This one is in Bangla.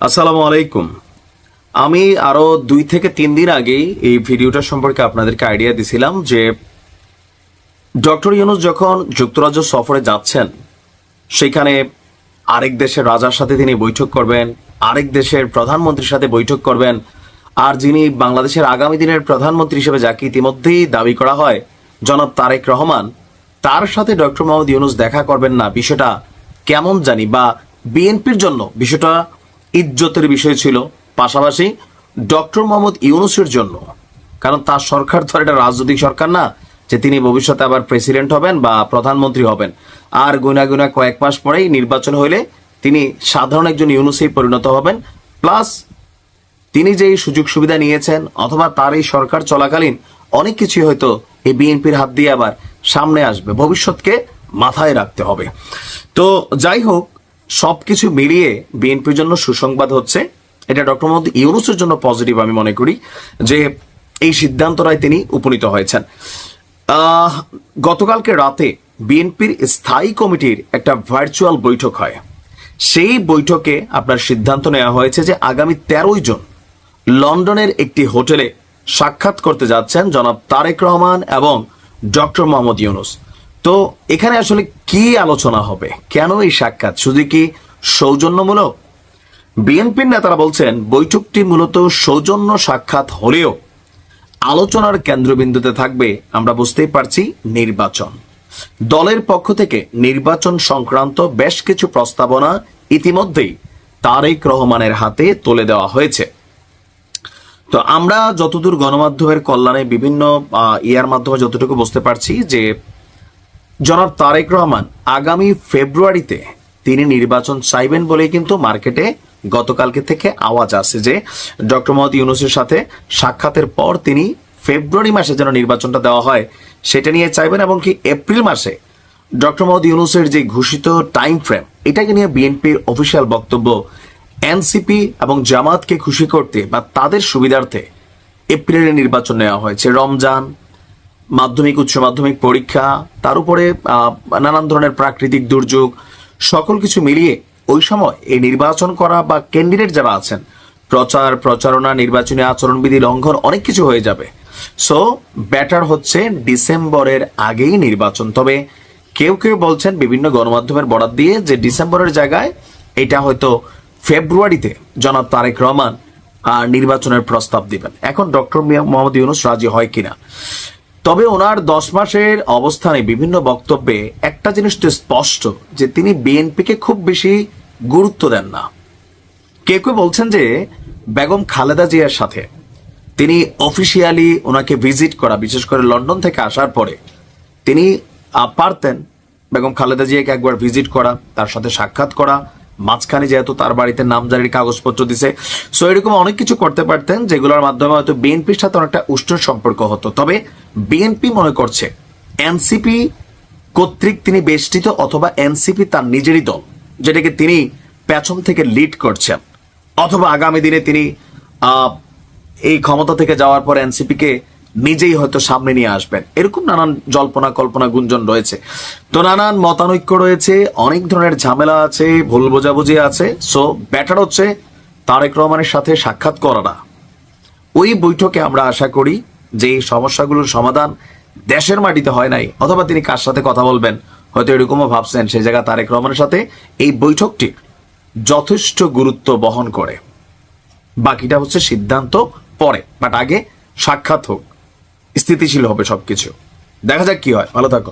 আসসালামু আলাইকুম। আমি আরো 2 থেকে 3 দিন আগেই এই ভিডিওটা সম্পর্কে আপনাদেরকে আইডিয়া দিছিলাম যে ডক্টর ইউনূস যখন যুক্তরাজ্য সফরে যাচ্ছেন, সেখানে আরেক দেশের রাজার সাথে তিনি বৈঠক করবেন, আরেক দেশের প্রধানমন্ত্রীর সাথে বৈঠক করবেন, আর যিনি বাংলাদেশের আগামী দিনের প্রধানমন্ত্রী হিসেবে যাকে ইতিমধ্যেই দাবি করা হয় জনাব তারেক রহমান, তার সাথে ডক্টর মোহাম্মদ ইউনূস দেখা করবেন না, বিষয়টা কেমন জানি, বা বিএনপির জন্য বিষয়টা ইজ্জতের বিষয় ছিল, পাশাপাশি ডক্টর মোহাম্মদ ইউনূসের জন্য, কারণ তার সরকার তো একটা রাজনৈতিক সরকার না যে তিনি ভবিষ্যতে আবার প্রেসিডেন্ট হবেন বা প্রধানমন্ত্রী হবেন। আর গুনা গুনা কয়েক মাস পরেই নির্বাচন হইলে তিনি সাধারণ একজন ইউনূসেই পরিণত হবেন। প্লাস তিনি যে সুযোগ সুবিধা নিয়েছেন অথবা তার এই সরকার চলাকালীন অনেক কিছুই হয়তো এই বিএনপির হাত দিয়ে আবার সামনে আসবে, ভবিষ্যৎকে মাথায় রাখতে হবে। তো যাই হোক, সবকিছু মিলিয়ে বিএনপির জন্য সুসংবাদ হচ্ছে, এটা ডক্টর মোহাম্মদ ইউনূসের জন্য পজিটিভ আমি মনে করি যে এই সিদ্ধান্তটায় তিনি উপনীত হয়েছেন। গতকালকে রাতে বিএনপির স্থায়ী কমিটির একটা ভার্চুয়াল বৈঠক হয়। সেই বৈঠকে আপনার সিদ্ধান্ত নেওয়া হয়েছে যে আগামী 13 জন লন্ডনের একটি হোটেলে সাক্ষাৎ করতে যাচ্ছেন জনাব তারেক রহমান এবং ডক্টর মোহাম্মদ ইউনূস। তো এখানে আসলে কি আলোচনা হবে, কেন এই সাক্ষাৎ, শুধু কি সৌজন্যমূলক? বিএনপির নেতারা বলছেন বৈঠকটি মূলত সৌজন্য সাক্ষাৎ হলেও আলোচনার কেন্দ্রবিন্দুতে থাকবে, আমরা বুঝতেই পারছি, নির্বাচন। দলের পক্ষ থেকে নির্বাচন সংক্রান্ত বেশ কিছু প্রস্তাবনা ইতিমধ্যেই তারেক রহমানের হাতে তুলে দেওয়া হয়েছে। তো আমরা যতদূর গণমাধ্যমের কল্যাণে বিভিন্ন ইয়ার মাধ্যমে যতটুকু বুঝতে পারছি যে জনাব তারেক রহমান আগামী ফেব্রুয়ারিতে তিনি নির্বাচন চাইবেন বলেই কিন্তু মার্কেটে গতকালকে থেকে আওয়াজ আসে যে ডক্টর মোহাম্মদ ইউনূসের সাথে সাক্ষাতের পর তিনি ফেব্রুয়ারি মাসে যেন নির্বাচনটা দেওয়া হয় সেটা নিয়ে চাইবেন, এবং কি এপ্রিল মাসে ডক্টর মোহাম্মদ ইউনূসের যে ঘোষিত টাইম ফ্রেম, এটাকে নিয়ে বিএনপির অফিসিয়াল বক্তব্য এনসিপি এবং জামাতকে খুশি করতে বা তাদের সুবিধার্থে এপ্রিলে নির্বাচন নেওয়া হয়েছে। রমজান, মাধ্যমিক উচ্চ মাধ্যমিক পরীক্ষা, তার উপরে নানান ধরনের প্রাকৃতিক দুর্যোগ, সকল কিছু মিলিয়ে ওই সময় এই নির্বাচন করা বা ক্যান্ডিডেট যারা আছেন, প্রচারণা, নির্বাচনী আচরণবিধি লঙ্ঘন অনেক কিছু হয়ে যাবে। সো ব্যাটার হচ্ছে ডিসেম্বরের আগেই নির্বাচন। তবে কেউ কেউ বলছেন বিভিন্ন গণমাধ্যমের বরাত দিয়ে যে ডিসেম্বরের জায়গায় এটা হয়তো ফেব্রুয়ারিতে জনাব তারেক রহমান নির্বাচনের প্রস্তাব দিবেন। এখন ডক্টর মোহাম্মদ ইউনূস রাজি হয় কিনা। তবে ওনার 10 মাসের অবস্থানে বিভিন্ন বক্তব্যে একটা জিনিস তো স্পষ্ট যে তিনি বিএনপিকে খুব বেশি গুরুত্ব দেন না। কেউ কেউ বলছেন যে বেগম খালেদা জিয়ার সাথে তিনি অফিসিয়ালি ওনাকে ভিজিট করা, বিশেষ করে লন্ডন থেকে আসার পরে তিনি পারতেন বেগম খালেদা জিয়াকে একবার ভিজিট করা, তার সাথে সাক্ষাৎ করা, মাঝখানে যেহেতু তার বাড়িতে নামজারির কাগজপত্র দিছে, সো এরকম অনেক কিছু করতে পারতেন যেগুলোর মাধ্যমে হয়তো বিএনপির সাথে অনেকটা উষ্ণ সম্পর্ক হতো। তবে বিএনপি মনে করছে এনসিপি কর্তৃক তিনি বেষ্টিত, অথবা এনসিপি তার নিজেরই দল যেটাকে তিনি পেছন থেকে লিড করছেন, অথবা আগামী দিনে তিনি এই ক্ষমতা থেকে যাওয়ার পর এনসিপিকে নিজেই হয়তো সামনে নিয়ে আসবেন, এরকম নানান জল্পনা কল্পনা গুঞ্জন রয়েছে। তো নানান মতানৈক্য রয়েছে, অনেক ধরনের ঝামেলা আছে, ভুল বোঝাবুঝি আছে। সো ব্যাটার হচ্ছে তারেক রহমানের সাথে সাক্ষাৎ করাটা। ওই বৈঠকে আমরা আশা করি যে এই সমস্যাগুলোর সমাধান দেশের মাটিতে হয় নাই, অথবা তিনি কার সাথে কথা বলবেন হয়তো এরকমও ভাবছেন, সেই জায়গা তারেক রহমানের সাথে এই বৈঠকটি যথেষ্ট গুরুত্ব বহন করে। বাকিটা হচ্ছে সিদ্ধান্ত পরে, বাট আগে সাক্ষাৎ হোক, স্থিতিশীল হবে সবকিছু। দেখা যাক কি হয়। ভালো থাকো।